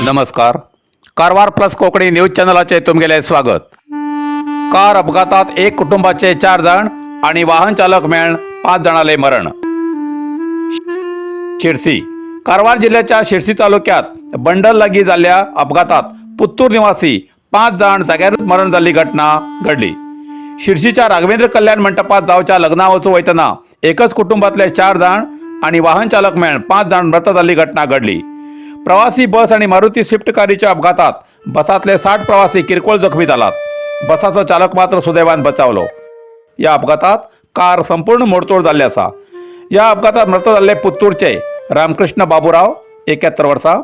नमस्कार. Karwar plus Konkani news चॅनलाचे तुमगेले स्वागत. Car अपघातात एक कुटुंबाचे 4 जण आणि वाहन चालक मेळून 5 जणाले मरण. शिरसी कारवार जिल्ह्याच्या शिरसी तालुक्यात बंडल लागी झालेल्या अपघातात पुत्तूर निवासी 5 जण जाग्यावरच मरण झाली घटना घडली. शिरसीच्या राघवेंद्र कल्याण मंडपात जावच्या लग्ना वचून वयतना एकच कुटुंबातले 4 जण आणि वाहन चालक मेळून 5 जण मृत झाली घटना घडली. प्रवासी बस आणि मारुती स्विफ्ट कारच्या अपघातात बसातले 60 प्रवासी किरकोळ जखमी झालात. बसाचो चालक मात्र सुदैवान बचावलो. या अपघातात कार संपूर्ण मोडतोड झाली असा. या अपघातात मृत झालेले पुत्तूरचे रामकृष्ण बाबूराव 71 वर्षा,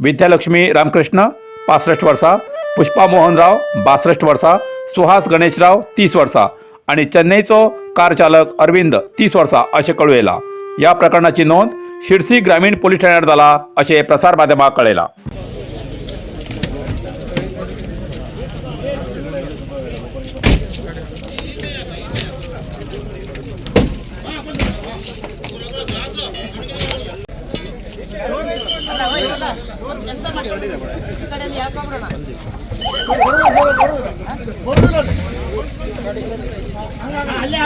विद्यालक्ष्मी रामकृष्ण 65 वर्षा, पुष्पा मोहनराव 62 वर्षा, सुहास गणेशराव 30 वर्षा आणि चेन्नईचो कार चालक अरविंद 30 वर्षा असे कळू येला. या प्रकरणाची नोंद शिरसी ग्रामीण पोलीस ठाण्यात झाला असे प्रसार माध्यमांक कळयला. ಅಲ್ಲೇ